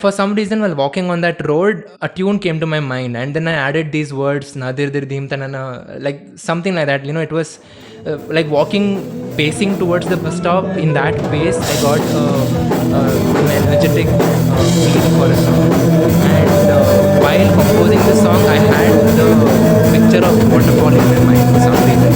For some reason, while walking on that road, a tune came to my mind, and then I added these words, Nadir dir dim tanana, like something like that. It was like walking, pacing towards the bus stop. In that pace, I got energetic feel for a song. And while composing the song, I had the picture of waterfall in my mind for some reason.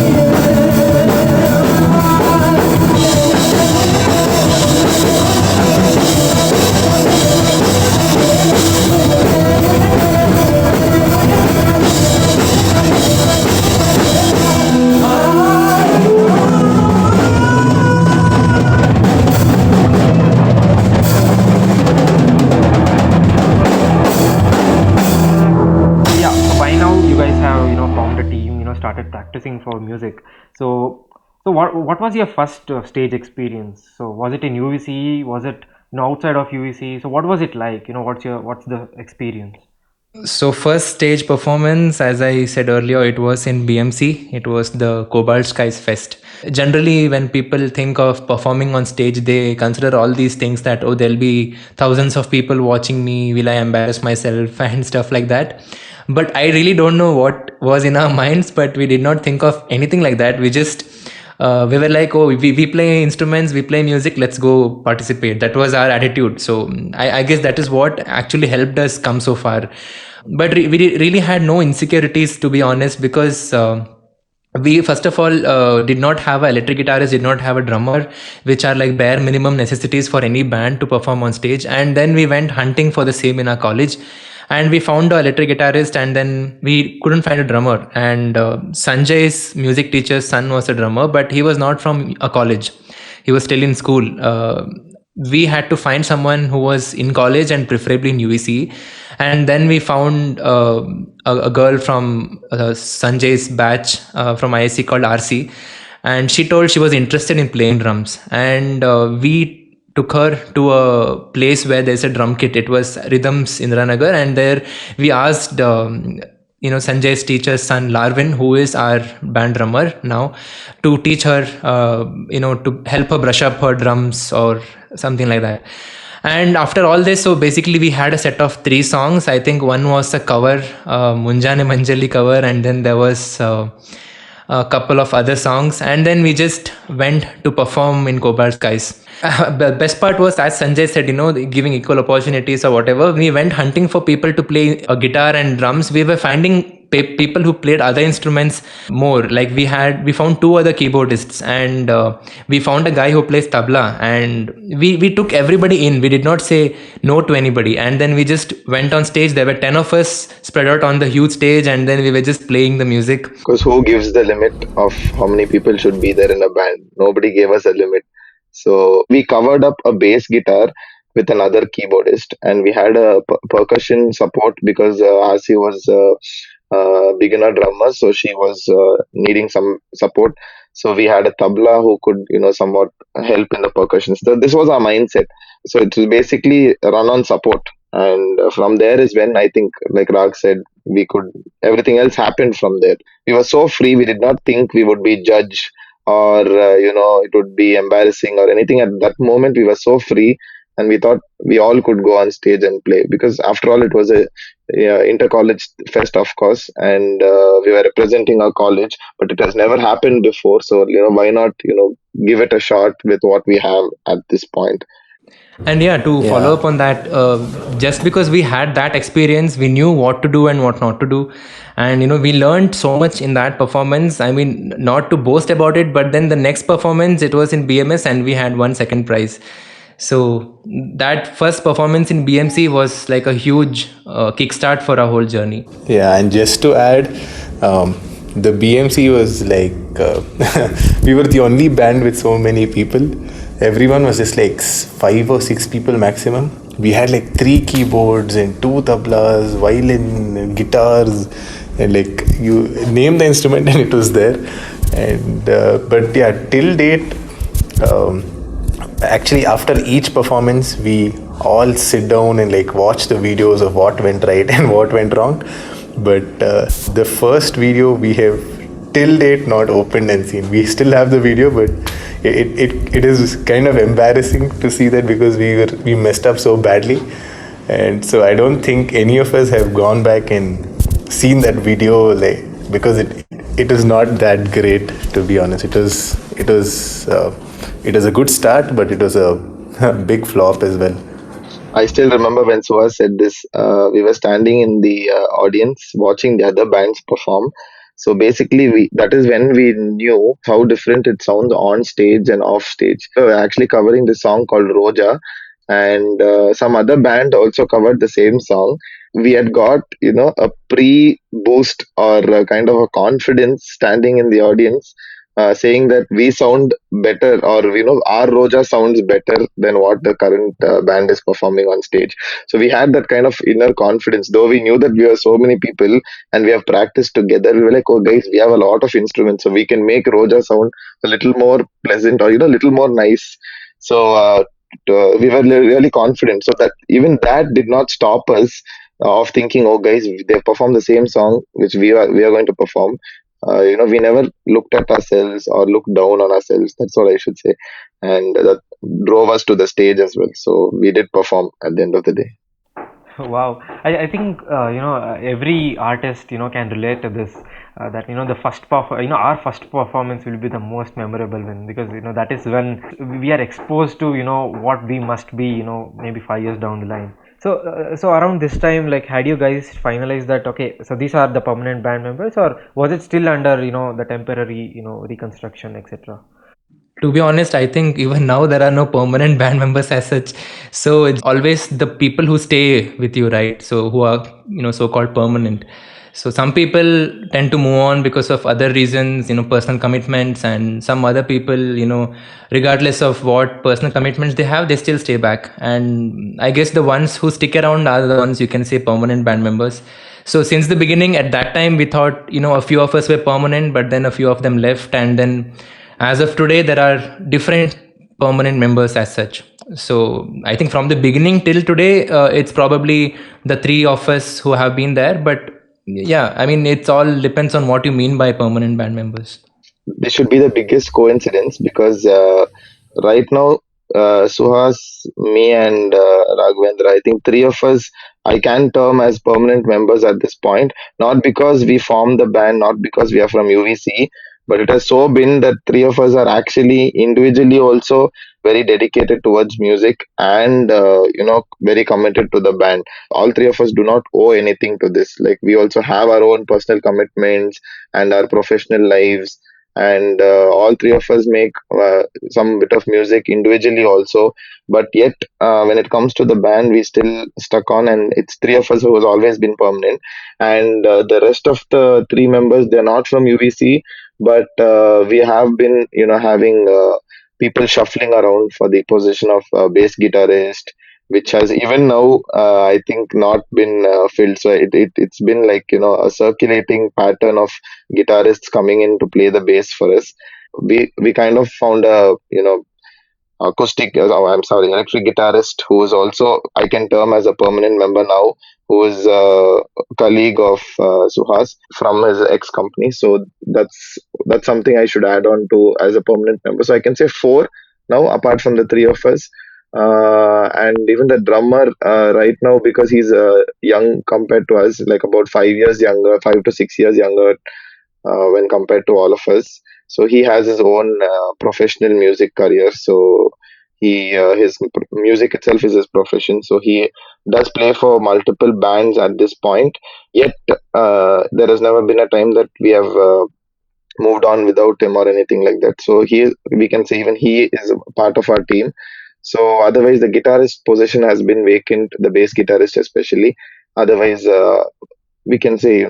Yeah, so by now you guys have formed a team, started practicing for music. So what was your first stage experience? So was it in UVCE? Was it outside of UVCE? So what was it like? What's the experience? So first stage performance, as I said earlier, it was in BMC. It was the Cobalt Skies Fest. Generally, when people think of performing on stage, they consider all these things that, oh, there'll be thousands of people watching me. Will I embarrass myself and stuff like that? But I really don't know what was in our minds, but we did not think of anything like that. We were like, oh, we play instruments, we play music, let's go participate. That was our attitude. So I guess that is what actually helped us come so far. But we really had no insecurities, to be honest, because we first of all did not have an electric guitarist, did not have a drummer, which are like bare minimum necessities for any band to perform on stage. And then we went hunting for the same in our college, and we found an electric guitarist, and then we couldn't find a drummer. And Sanjay's music teacher's son was a drummer, but he was not from a college, he was still in school. We had to find someone who was in college and preferably in UVC. And then we found a girl from Sanjay's batch from ISC called RC, and she told she was interested in playing drums. And we took her to a place where there's a drum kit. It was Rhythms Indiranagar, and there we asked Sanjay's teacher's son Larvin, who is our band drummer now, to teach her, to help her brush up her drums or something like that. And after all this, so basically we had a set of 3 songs. I think one was a cover, Munjane Manjali cover, and then there was a couple of other songs, and then we just went to perform in Cobalt Skies. The best part was, as Sanjay said, giving equal opportunities or whatever. We went hunting for people to play a guitar and drums. We were finding people who played other instruments more. Like we found 2 other keyboardists, and we found a guy who plays tabla, and we took everybody in. We did not say no to anybody, and then we just went on stage. There were 10 of us spread out on the huge stage, and then we were just playing the music. Because who gives the limit of how many people should be there in a band? Nobody gave us a limit. So we covered up a bass guitar with another keyboardist, and we had a percussion support because RC was a beginner drummer, so she was needing some support. So we had a tabla who could, somewhat help in the percussion. So this was our mindset. So it was basically run on support, and from there is when I think, like Rag said, we could. Everything else happened from there. We were so free. We did not think we would be judged or it would be embarrassing or anything. At that moment we were so free, and we thought we all could go on stage and play, because after all it was a inter-college fest, of course, and we were representing our college, but it has never happened before. So why not give it a shot with what we have at this point. And yeah, to follow up on that, just because we had that experience, we knew what to do and what not to do. And we learned so much in that performance. I mean, not to boast about it, but then the next performance, it was in BMS, and we had won second prize. So that first performance in BMC was like a huge kickstart for our whole journey. Yeah, and just to add, the BMC was like we were the only band with so many people. Everyone was just like 5 or 6 people maximum. We had like 3 keyboards and 2 tablas, violin, guitars, and like you name the instrument and it was there. And but yeah, till date, actually after each performance we all sit down and like watch the videos of what went right and what went wrong. But the first video we have till date not opened and seen. We still have the video, but it is kind of embarrassing to see that, because we messed up so badly. And so I don't think any of us have gone back and seen that video, like, because it is not that great, to be honest. It was a good start, but it was a big flop as well. I still remember when Suhas said this. We were standing in the audience watching the other bands perform. So basically, we that is when we knew how different it sounds on stage and off stage. We were actually covering the song called Roja, and some other band also covered the same song. We had got a pre boost or a kind of a confidence standing in the audience, saying that we sound better, or our Roja sounds better than what the current band is performing on stage. So we had that kind of inner confidence, though we knew that we were so many people and we have practiced together. We were like, oh guys, we have a lot of instruments, so we can make Roja sound a little more pleasant, or a little more nice. So we were really confident, so that even that did not stop us of thinking, oh guys, they perform the same song which we are going to perform. We never looked at ourselves or looked down on ourselves. That's what I should say, and that drove us to the stage as well. So we did perform at the end of the day. Wow, I think every artist can relate to this. That the first our first performance will be the most memorable one, because that is when we are exposed to what we must be, maybe 5 years down the line. So around this time, like, had you guys finalized that, okay, so these are the permanent band members, or was it still under the temporary reconstruction, etc.? To be honest, I think even now there are no permanent band members as such. So it's always the people who stay with you, right? So who are, so-called permanent. So some people tend to move on because of other reasons, personal commitments, and some other people, regardless of what personal commitments they have, they still stay back. And I guess the ones who stick around are the ones you can say permanent band members. So since the beginning, at that time, we thought, a few of us were permanent, but then a few of them left, and then as of today, there are different permanent members as such. So I think from the beginning till today, it's probably the three of us who have been there. But yeah, I mean, it's all depends on what you mean by permanent band members. This should be the biggest coincidence, because right now, Suhas, me, and Raghavendra, I think three of us I can term as permanent members at this point. Not because we formed the band, not because we are from UVCE, but it has so been that three of us are actually individually also very dedicated towards music, and very committed to the band. All three of us do not owe anything to this. Like, we also have our own personal commitments and our professional lives, and all three of us make some bit of music individually also, but yet when it comes to the band, we still stuck on, and it's three of us who has always been permanent. And the rest of the three members, they're not from UVC, but we have been having people shuffling around for the position of bass guitarist, which has even now I think not been filled. So it's been like a circulating pattern of guitarists coming in to play the bass for us. We kind of found a I'm sorry, electric guitarist who is also, I can term as a permanent member now, who is a colleague of Suhas from his ex company. So that's something I should add on to as a permanent member. So I can say four now, apart from the three of us. And even the drummer right now, because he's young compared to us, like about 5 years younger, 5 to 6 years younger when compared to all of us. So he has his own professional music career. So his music itself is his profession. So he does play for multiple bands at this point. Yet there has never been a time that we have moved on without him or anything like that. So we can say even he is a part of our team. So otherwise, the guitarist position has been vacant, the bass guitarist especially. Otherwise, we can say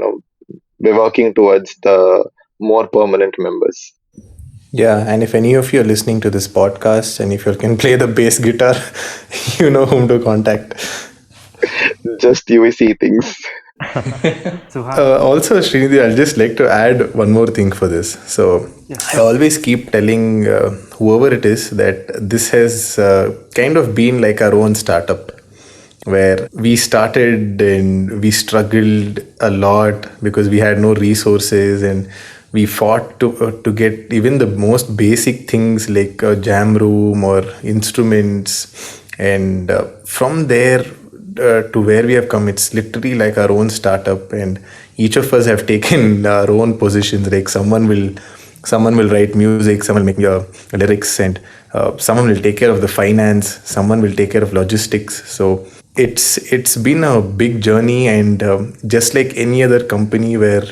we're working towards the more permanent members. Yeah, and if any of you are listening to this podcast and if you can play the bass guitar, you know whom to contact. Just UVC things. Suhas. Also, Srinidhi, I'll just like to add one more thing for this. So, I always keep telling whoever it is that this has kind of been like our own startup, where we started and we struggled a lot because we had no resources, and we fought to get even the most basic things like a jam room or instruments. And from there, to where we have come, it's literally like our own startup, and each of us have taken our own positions. Like someone will write music, someone will make lyrics, and someone will take care of the finance, someone will take care of logistics. So it's been a big journey, and just like any other company where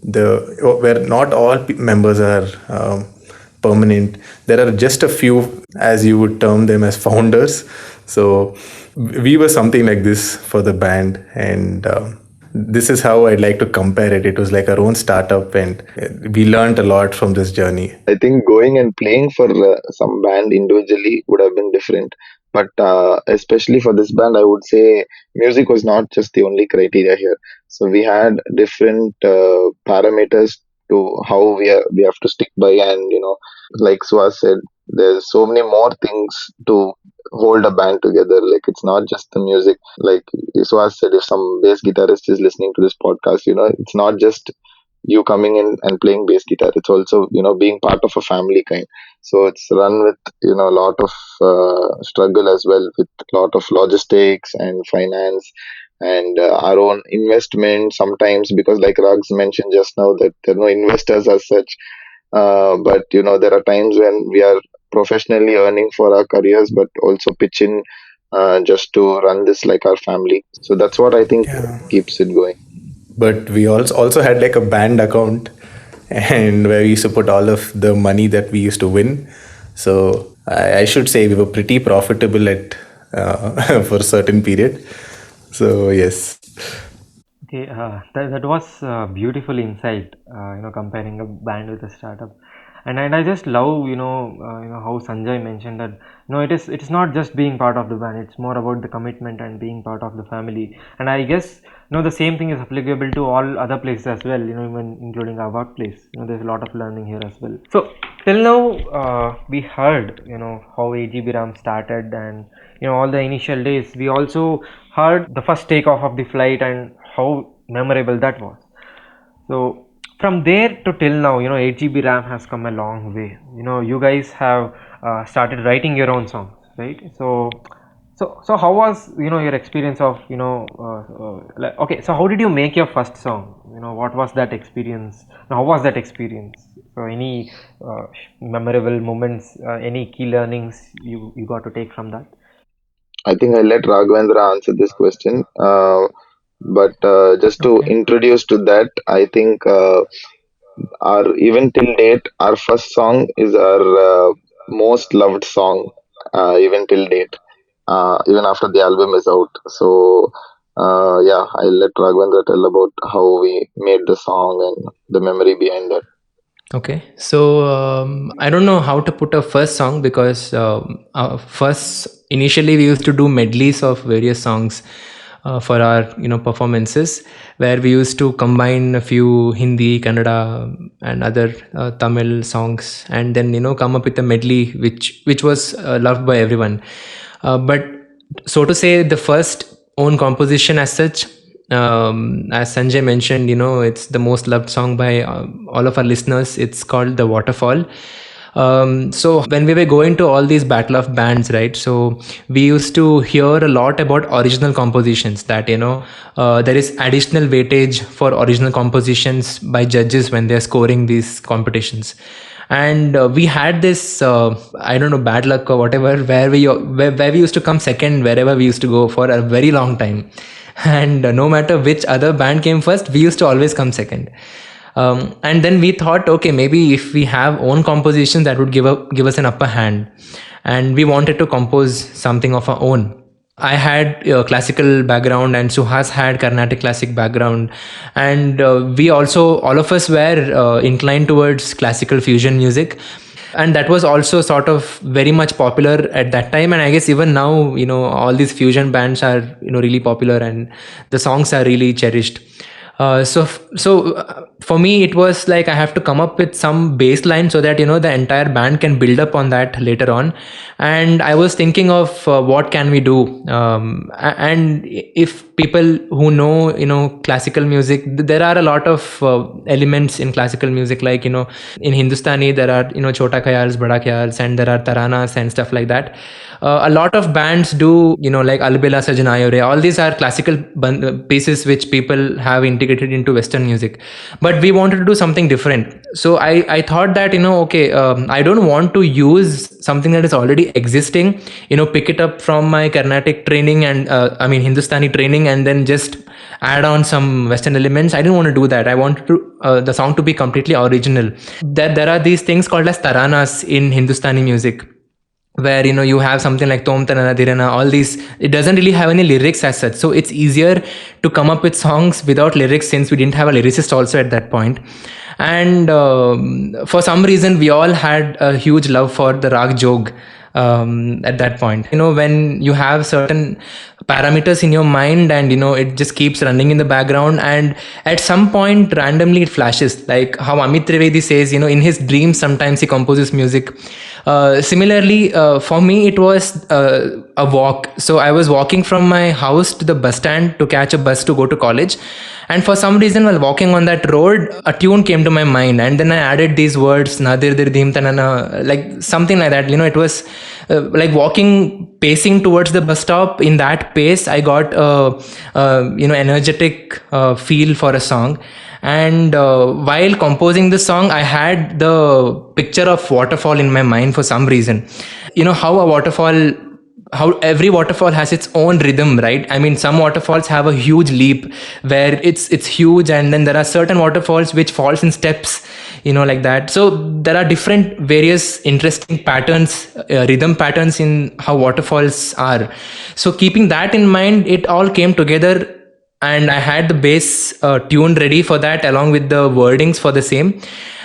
not all members are permanent, there are just a few, as you would term them, as founders. So we were something like this for the band, and this is how I'd like to compare it. It was like our own startup, and we learned a lot from this journey. I think going and playing for some band individually would have been different. But especially for this band, I would say music was not just the only criteria here. So we had different parameters to how we have to stick by, and like Suhas said, there's so many more things to hold a band together. Like it's not just the music. Like Suhas said, if some bass guitarist is listening to this podcast, it's not just you coming in and playing bass guitar. It's also being part of a family kind. So it's run with a lot of struggle as well, with a lot of logistics and finance, and our own investment sometimes, because like Rags mentioned just now that there are no investors as such. But there are times when we are professionally earning for our careers, but also pitch in just to run this like our family. So that's what I think Yeah. keeps it going. But we also had like a band account, and where we used to put all of the money that we used to win. So I should say we were pretty profitable at for a certain period. So yes. Okay, that was beautiful insight. Comparing a band with a startup, and I just love how Sanjay mentioned that it is not just being part of the band. It's more about the commitment and being part of the family. And I guess the same thing is applicable to all other places as well. Even including our workplace. There's a lot of learning here as well. So till now, we heard how AGB RAM started, and all the initial days. We also heard the first takeoff of the flight and how memorable that was. So from there to till now, 8 GB RAM has come a long way. You guys have started writing your own songs, right? So how was your experience of okay? So how did you make your first song? What was that experience? How was that experience? So any memorable moments, any key learnings you got to take from that? I think I'll let Raghavendra answer this question. But just to Okay. introduce to that, I think our even till date, our first song is our most loved song, even till date, even after the album is out. So yeah, I'll let Raghavendra tell about how we made the song and the memory behind that. Okay, so I don't know how to put a first song because first initially we used to do medleys of various songs for our performances, where we used to combine a few Hindi, Kannada, and other Tamil songs, and then come up with a medley which was loved by everyone. But so to say, the first own composition as such, as Sanjay mentioned, it's the most loved song by all of our listeners. It's called The Waterfall. So when we were going to all these battle of bands, right? So we used to hear a lot about original compositions, that there is additional weightage for original compositions by judges when they're scoring these competitions. And we had this I don't know, bad luck or whatever, where we used to come second wherever we used to go for a very long time. And no matter which other band came first, we used to always come second. And then we thought, okay, maybe if we have own compositions, that would give us an upper hand. And we wanted to compose something of our own. I had a classical background, and Suhas had Carnatic classic background, and we also, all of us were inclined towards classical fusion music, and that was also sort of very much popular at that time. And I guess even now, all these fusion bands are really popular, and the songs are really cherished. For me, it was like I have to come up with some baseline so that the entire band can build up on that later on. And I was thinking of what can we do, and if people who know classical music, there are a lot of elements in classical music, like in Hindustani there are chota khayals, bada khayals, and there are taranas and stuff like that. A lot of bands do, like Albela Sajanayore. All these are classical pieces which people have integrated into Western music. But we wanted to do something different. So I thought that, okay, I don't want to use something that is already existing, pick it up from my Carnatic training and, Hindustani training, and then just add on some Western elements. I didn't want to do that. I wanted the song to be completely original. There are these things called as taranas in Hindustani music, where you have something like Tom Tanana Dirana, all these. It doesn't really have any lyrics as such, so it's easier to come up with songs without lyrics, since we didn't have a lyricist also at that point. And for some reason we all had a huge love for the rag jog at that point. When you have certain parameters in your mind, and it just keeps running in the background, and at some point randomly it flashes, like how Amit Trivedi says, in his dreams sometimes he composes music. Similarly, for me it was a walk. So I was walking from my house to the bus stand to catch a bus to go to college, and for some reason while walking on that road, a tune came to my mind, and then I added these words, nadir dir dim tanana, like something like that. It was like walking, pacing towards the bus stop. In that pace I got energetic feel for a song. And while composing the song, I had the picture of waterfall in my mind for some reason. How every waterfall has its own rhythm, right? Some waterfalls have a huge leap where it's huge, and then there are certain waterfalls which falls in steps, like that. So there are different various interesting patterns, rhythm patterns in how waterfalls are. So keeping that in mind, it all came together, and I had the bass tune ready for that, along with the wordings for the same.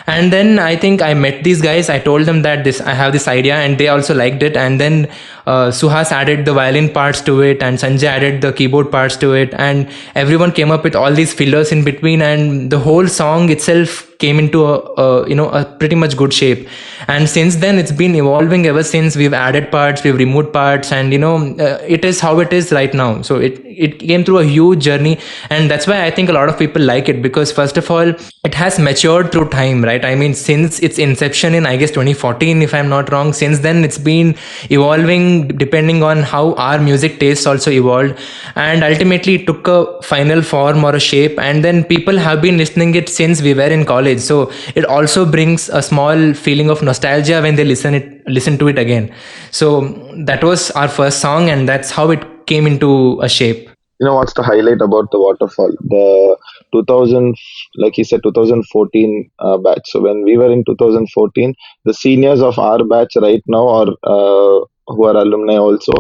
And then I think I met these guys. I told them that I have this idea, and they also liked it. And then Suhas added the violin parts to it, and Sanjay added the keyboard parts to it, and everyone came up with all these fillers in between, and the whole song itself came into a pretty much good shape. And since then it's been evolving ever since. We've added parts, we've removed parts, and it is how it is right now. So it came through a huge journey, and that's why I think a lot of people like it, because first of all, it has matured through time, right? Since its inception in, I guess, 2014, if I'm not wrong, since then it's been evolving depending on how our music tastes also evolved, and ultimately it took a final form or a shape, and then people have been listening it since we were in college. So it also brings a small feeling of nostalgia when they listen to it again. So that was our first song, and that's how it came into a shape. You know what's the highlight about the waterfall? The 2000, like he said, 2014 batch. So when we were in 2014, the seniors of our batch right now are who are alumni also,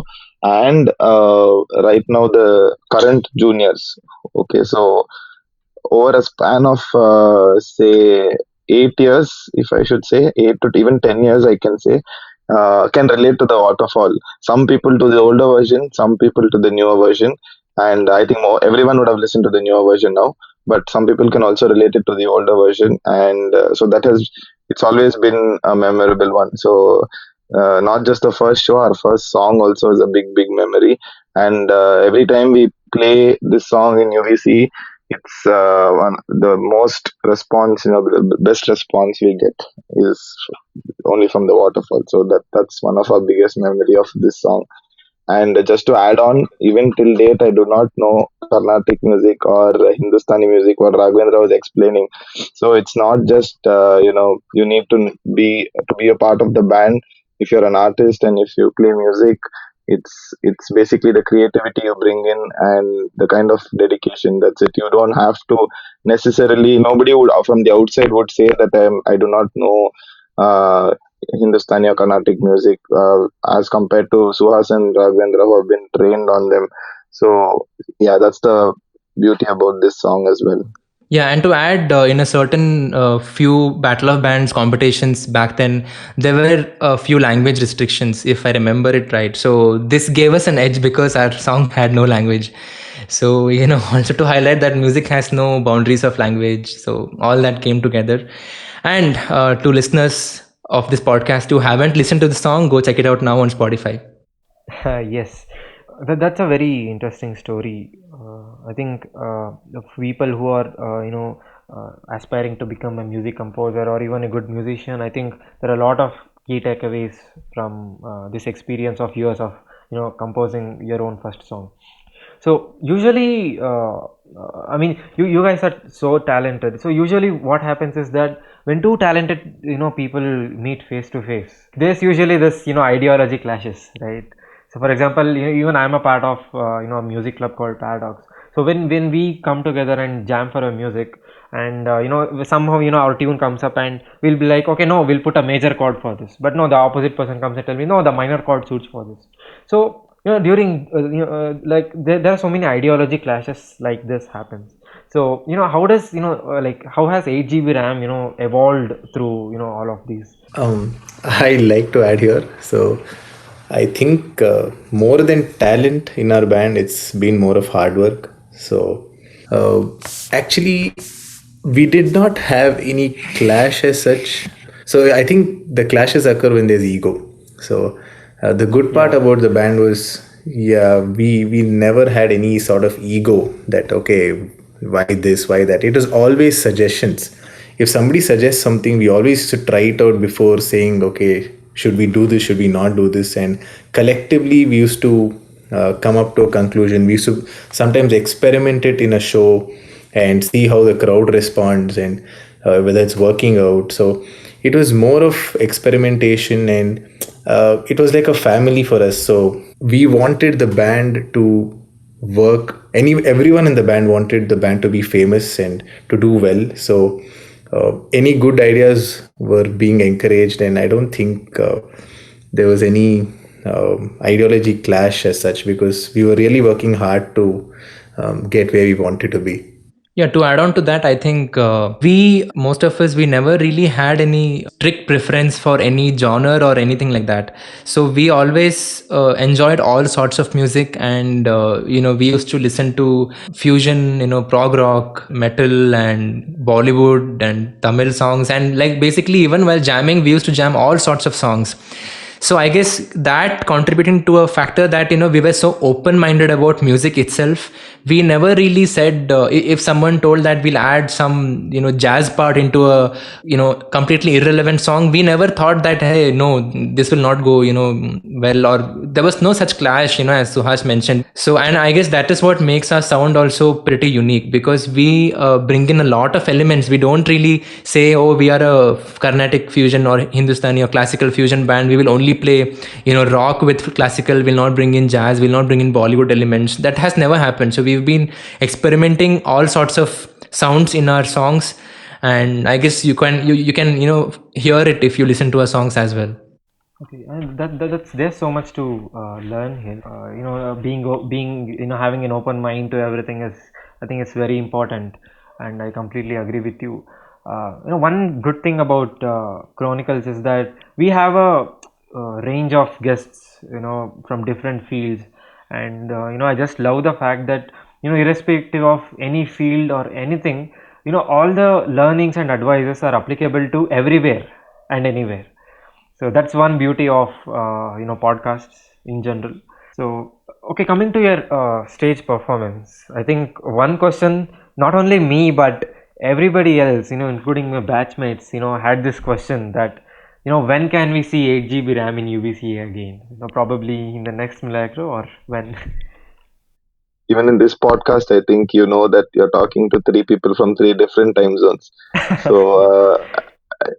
and right now the current juniors. Okay, so over a span of say 8 years, if I should say 8 to even 10 years, I can say, can relate to the waterfall. Some people to the older version, some people to the newer version, and I think everyone would have listened to the newer version now. But some people can also relate it to the older version, and so that has it's always been a memorable one. So not just the first show, our first song also is a big memory. And every time we play this song in UVC, it's the most response, the best response we get is only from the waterfall. So that's one of our biggest memory of this song. And just to add on, even till date, I do not know Carnatic music or Hindustani music, what Raghavendra was explaining. So it's not just you need to be a part of the band. If you're an artist and if you play music, it's basically the creativity you bring in and the kind of dedication. That's it. You don't have to necessarily. Nobody would from the outside would say that I do not know Hindustani or Carnatic music as compared to Suhas and Raghavendra who have been trained on them. So yeah, that's the beauty about this song as well. Yeah, and to add, in a certain few Battle of Bands competitions back then, there were a few language restrictions, if I remember it right. So this gave us an edge because our song had no language. So, also to highlight that music has no boundaries of language. So, all that came together. And to listeners of this podcast who haven't listened to the song, go check it out now on Spotify. Yes, that's a very interesting story. I think the people who are, aspiring to become a music composer or even a good musician, I think there are a lot of key takeaways from this experience of yours of, composing your own first song. So usually, I mean, you guys are so talented. So usually, what happens is that when two talented, people meet face to face, there's usually this, ideology clashes, right? So for example, even I'm a part of, a music club called Paradox. So when we come together and jam for a music, and somehow our tune comes up, and we'll be like, okay, no, we'll put a major chord for this, but no, the opposite person comes and tell me, no, the minor chord suits for this. So during like there are so many ideology clashes like this happens. So how does like how has 8 GB RAM evolved through all of these? I like to add here. So I think more than talent in our band, it's been more of hard work. So uh, actually, we did not have any clash as such. So I think the clashes occur when there's ego. So the good part Yeah. about the band was, yeah, we never had any sort of ego that okay, why this, why that. It was always suggestions. If somebody suggests something, we always used to try it out before saying, okay, should we do this, should we not do this, and collectively we used to come up to a conclusion. We used to sometimes experiment it in a show and see how the crowd responds and whether it's working out. So it was more of experimentation, and it was like a family for us. So we wanted the band to work. Everyone in the band wanted the band to be famous and to do well. So any good ideas were being encouraged, and I don't think there was any ideology clash as such, because we were really working hard to get where we wanted to be. Yeah, to add on to that, I think most of us, we never really had any strict preference for any genre or anything like that. So we always enjoyed all sorts of music, and we used to listen to fusion, prog rock, metal, and Bollywood and Tamil songs, and like basically even while jamming, we used to jam all sorts of songs. So I guess that contributing to a factor that we were so open minded about music itself. We never really said, if someone told that we'll add some jazz part into a completely irrelevant song, we never thought that, hey, no, this will not go well, or there was no such clash, as Suhas mentioned. So, and I guess that is what makes our sound also pretty unique, because we bring in a lot of elements. We don't really say, oh, we are a Carnatic fusion or Hindustani or classical fusion band, we will only play rock with classical, will not bring in jazz, will not bring in Bollywood elements. That has never happened. So we've been experimenting all sorts of sounds in our songs, and I guess you can hear it if you listen to our songs as well. Okay, and that's there's so much to learn here. Being having an open mind to everything is, I think it's very important, and I completely agree with you. One good thing about Chronicles is that we have a, range of guests, from different fields, and I just love the fact that irrespective of any field or anything, all the learnings and advices are applicable to everywhere and anywhere. So that's one beauty of podcasts in general. So okay, coming to your stage performance, I think one question not only me but everybody else, including my batchmates, had this question that when can we see 8 GB RAM in UVCE again? Probably in the next Milagro or when? Even in this podcast, I think you know that you're talking to three people from three different time zones. So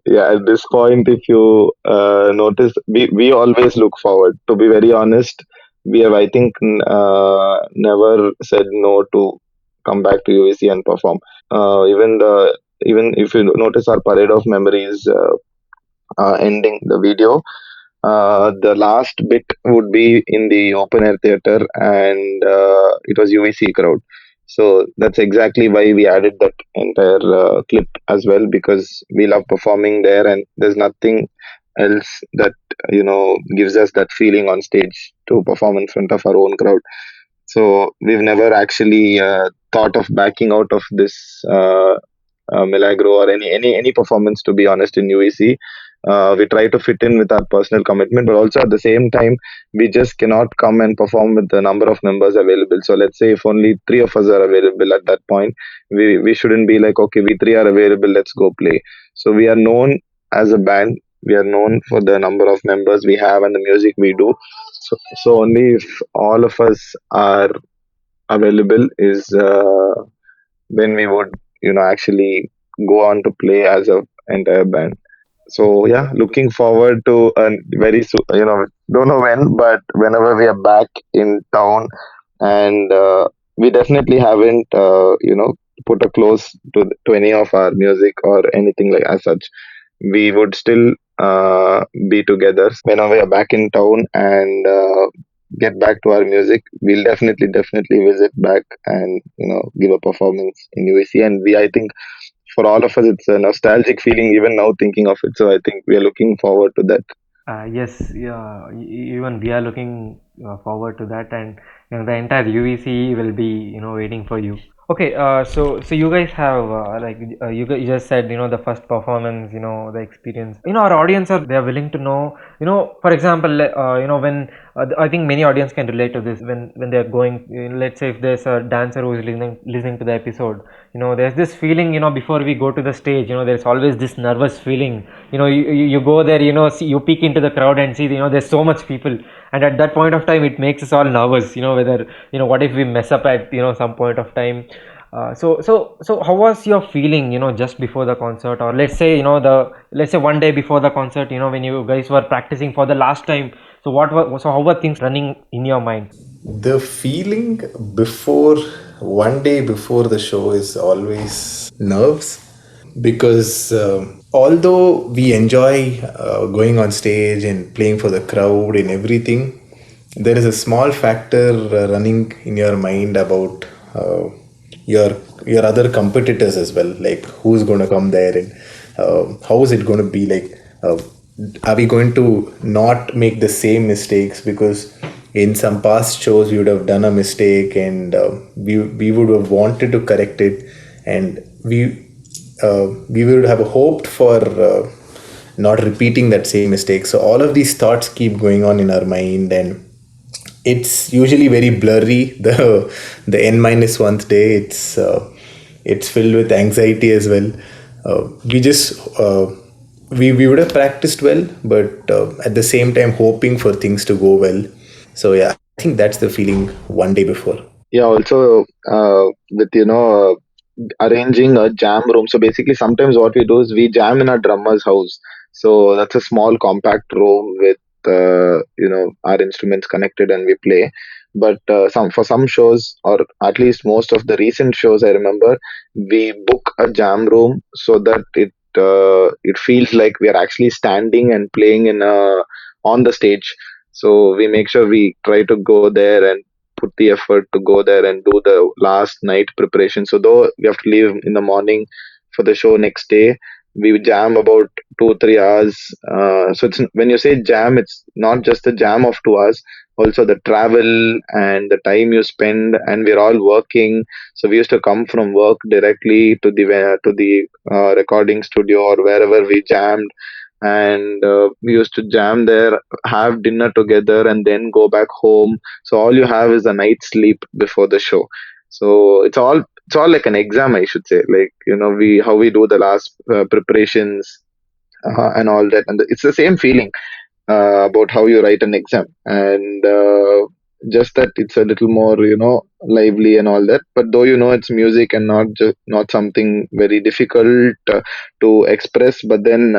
yeah, at this point, if you notice, we always look forward. To be very honest, we have, I think, never said no to come back to UAC and perform. Even if you notice our parade of memories ending the video, the last bit would be in the open air theater, and it was UVC crowd. So that's exactly why we added that entire clip as well, because we love performing there, and there's nothing else that gives us that feeling on stage to perform in front of our own crowd. So we've never actually thought of backing out of this Milagro or any performance. To be honest, in UEC, we try to fit in with our personal commitment, but also at the same time, we just cannot come and perform with the number of members available. So let's say if only three of us are available at that point, we shouldn't be like, okay, we three are available, let's go play. So we are known as a band. We are known for the number of members we have and the music we do. So only if all of us are available is when we would actually go on to play as a entire band. So yeah, looking forward to a very soon, don't know when, but whenever we are back in town, and we definitely haven't put a close to any of our music or anything like as such. We would still be together whenever we are back in town and get back to our music. We'll definitely visit back and give a performance in UAC. And I think for all of us, it's a nostalgic feeling even now thinking of it. So I think we are looking forward to that. Yes, yeah, even we are looking forward to that, and the entire UVCE will be waiting for you. Okay, so you guys have you just said the first performance, the experience. Our audience are they are willing to know. For example, when I think many audience can relate to this when they are going. Let's say if there's a dancer who is listening to the episode, there's this feeling before we go to the stage. There's always this nervous feeling. You go there, see, you peek into the crowd and see there's so much people, and at that point of time it makes us all nervous. Whether what if we mess up at some point of time. So how was your feeling just before the concert, or let's say one day before the concert, when you guys were practicing for the last time. So how were things running in your mind? The feeling before, one day before the show, is always nerves, because although we enjoy going on stage and playing for the crowd and everything, there is a small factor running in your mind about your your other competitors as well, like who's going to come there, and how is it going to be like, are we going to not make the same mistakes, because in some past shows we would have done a mistake, and we would have wanted to correct it, and we would have hoped for not repeating that same mistake. So all of these thoughts keep going on in our mind, and it's usually very blurry. The n minus one day, it's filled with anxiety as well. We just we would have practiced well, but at the same time hoping for things to go well. So yeah, I think that's the feeling one day before. Yeah, also with arranging a jam room. So basically, sometimes what we do is we jam in our drummer's house. So that's a small compact room with our instruments connected and we play. But some shows, or at least most of the recent shows, I remember we book a jam room so that it feels like we are actually standing and playing on the stage. So we make sure we try to go there and put the effort to go there and do the last night preparation. So though we have to leave in the morning for the show next day, we jam about 2 3 hours. So it's, when you say jam, it's not just the jam of 2 hours, also the travel and the time you spend, and we're all working. So we used to come from work directly to the recording studio or wherever we jammed, and we used to jam there, have dinner together, and then go back home. So all you have is a night's sleep before the show. So it's all like an exam, I should say. Like we how we do the last preparations and all that, and it's the same feeling about how you write an exam, and just that it's a little more lively and all that. But though it's music and not something very difficult to express, but then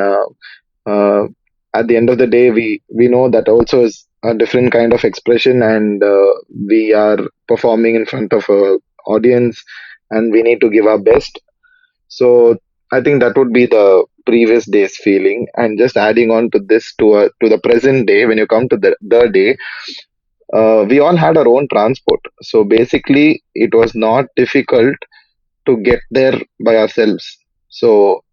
uh, at the end of the day, we know that also is a different kind of expression, and we are performing in front of a audience, and we need to give our best. So I think that would be the previous day's feeling, and just adding on to this to the present day. When you come to the day, we all had our own transport, so basically it was not difficult to get there by ourselves. So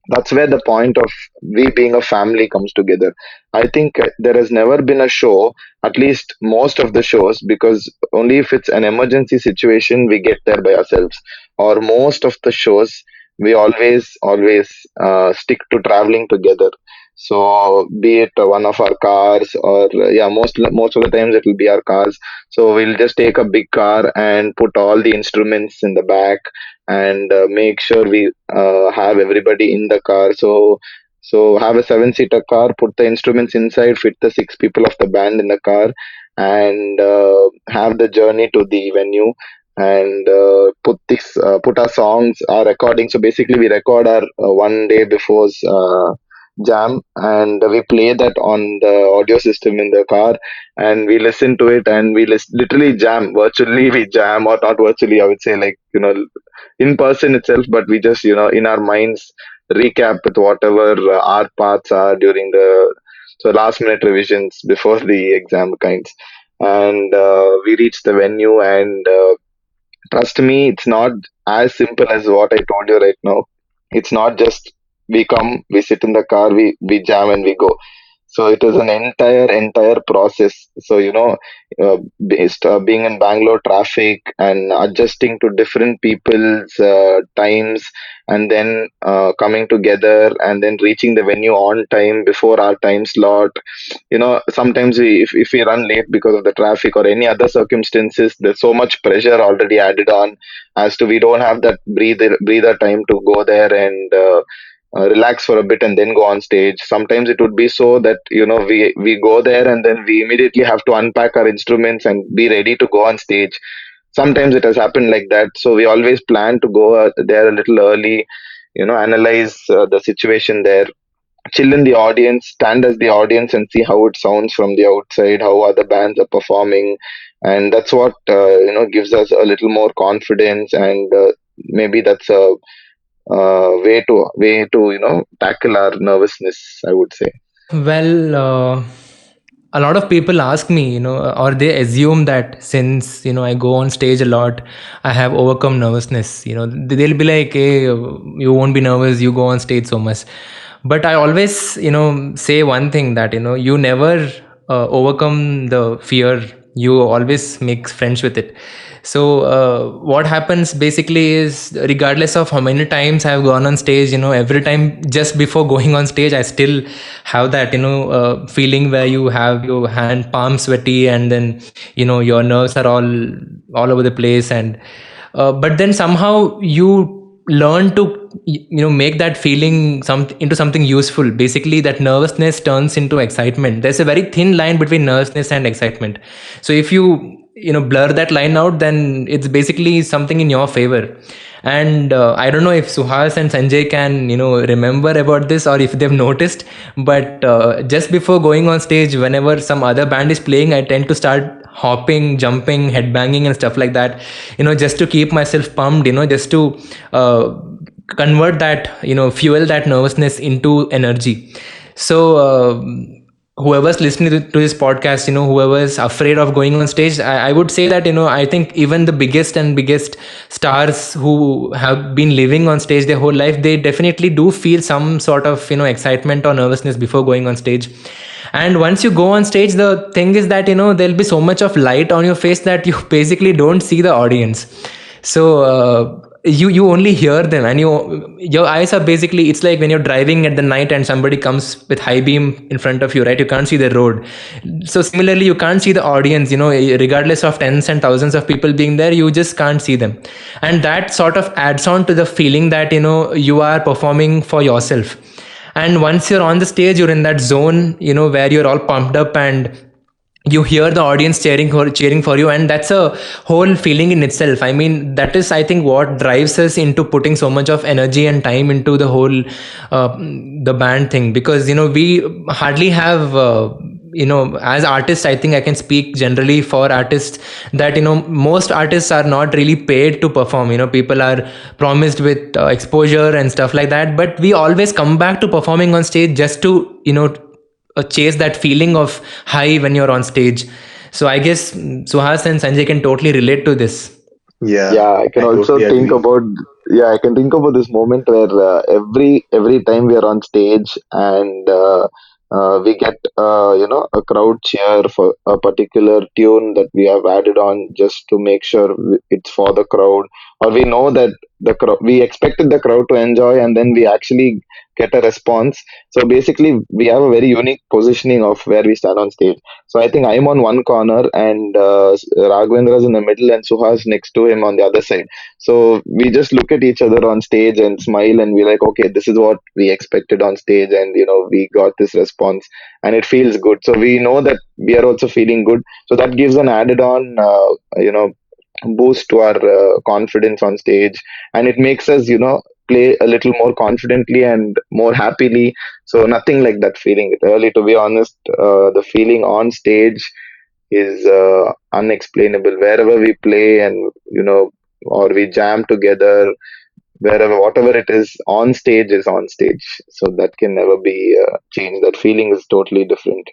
that's where the point of we being a family comes together. I think there has never been a show, at least most of the shows, because only if it's an emergency situation we get there by ourselves, or most of the shows we always stick to traveling together. So be it one of our cars, or yeah, most of the times it will be our cars. So we'll just take a big car and put all the instruments in the back, and make sure we have everybody in the car. So have a seven-seater car, put the instruments inside, fit the six people of the band in the car, and have the journey to the venue, and put our songs, our recording. So basically, we record our one day before's jam, and we play that on the audio system in the car, and we listen to it, and we literally jam virtually. We jam, or not virtually, I would say, like, in person itself, but we just, in our minds, recap with whatever our parts are during the so last minute revisions before the exam kinds. And we reach the venue, and trust me, it's not as simple as what I told you right now. It's not just we come, we sit in the car, we jam, and we go. So it is an entire process. So based being in Bangalore traffic and adjusting to different people's times, and then coming together, and then reaching the venue on time before our time slot. Sometimes if we run late because of the traffic or any other circumstances, there's so much pressure already added on, as to we don't have that breather time to go there and relax for a bit and then go on stage. Sometimes it would be so that we go there, and then we immediately have to unpack our instruments and be ready to go on stage. Sometimes it has happened like that, so we always plan to go there a little early, analyze the situation there, chill in the audience, stand as the audience, and see how it sounds from the outside, how other bands are performing. And that's what gives us a little more confidence, and maybe that's a way to tackle our nervousness, I would say. Well, a lot of people ask me, or they assume that since, I go on stage a lot, I have overcome nervousness. They'll be like, hey, you won't be nervous, you go on stage so much. But I always, say one thing that, you never overcome the fear, you always make friends with it. So what happens basically is, regardless of how many times I've gone on stage, every time just before going on stage, I still have that feeling where you have your hand palm sweaty, and then your nerves are all over the place. And but then somehow you learn to make that feeling into something useful. Basically, that nervousness turns into excitement. There's a very thin line between nervousness and excitement. So if you blur that line out, then it's basically something in your favor. And I don't know if Suhas and Sanjay can remember about this, or if they've noticed, but just before going on stage, whenever some other band is playing, I tend to start hopping, jumping, headbanging and stuff like that, just to keep myself pumped, just to convert that, fuel that nervousness into energy. So whoever's listening to this podcast, whoever's afraid of going on stage, I would say that, I think even the biggest stars who have been living on stage their whole life, they definitely do feel some sort of excitement or nervousness before going on stage. And once you go on stage, the thing is that there'll be so much of light on your face that you basically don't see the audience. So you only hear them, and your eyes are basically, it's like when you're driving at the night and somebody comes with high beam in front of you, right? You can't see the road. So similarly, you can't see the audience, regardless of tens and thousands of people being there, you just can't see them. And that sort of adds on to the feeling that you are performing for yourself. And once you're on the stage, you're in that zone, where you're all pumped up, and you hear the audience cheering for you, and that's a whole feeling in itself. I mean, that is, I think, what drives us into putting so much of energy and time into the whole the band thing. Because we hardly have as artists, I think I can speak generally for artists, that most artists are not really paid to perform. People are promised with exposure and stuff like that, but we always come back to performing on stage just to chase that feeling of high when you're on stage. So I guess Suhas and Sanjay can totally relate to this. Yeah, Yeah, I can I also totally think agree. about Yeah, I can think about this moment where every time we are on stage and we get a crowd cheer for a particular tune that we have added on just to make sure it's for the crowd, or we know that we expected the crowd to enjoy, and then we actually get a response. So basically, we have a very unique positioning of where we stand on stage. So I think I'm on one corner and Raghavendra is in the middle and Suhas next to him on the other side. So we just look at each other on stage and smile, and we're like, okay, this is what we expected on stage, and we got this response, and it feels good. So we know that we are also feeling good. So that gives an added on, boost to our confidence on stage, and it makes us, play a little more confidently and more happily. So nothing like that feeling. Really, to be honest, the feeling on stage is unexplainable. Wherever we play and or we jam together, wherever whatever it is on stage. So that can never be changed. That feeling is totally different.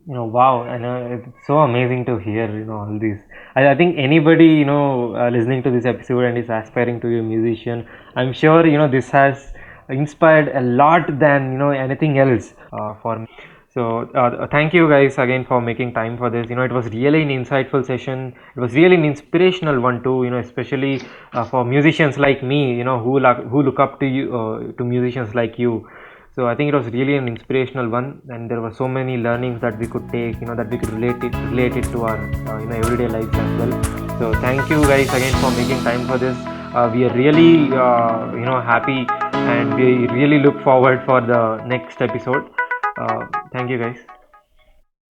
Wow, and it's so amazing to hear, all these. I think anybody, listening to this episode and is aspiring to be a musician, I'm sure, this has inspired a lot than, anything else for me. So, thank you guys again for making time for this. It was really an insightful session. It was really an inspirational one too, especially for musicians like me, who look up to you, to musicians like you. So I think it was really an inspirational one, and there were so many learnings that we could take, that we could relate it to our everyday lives as well. So thank you guys again for making time for this. We are really happy, and we really look forward for the next episode. Thank you guys.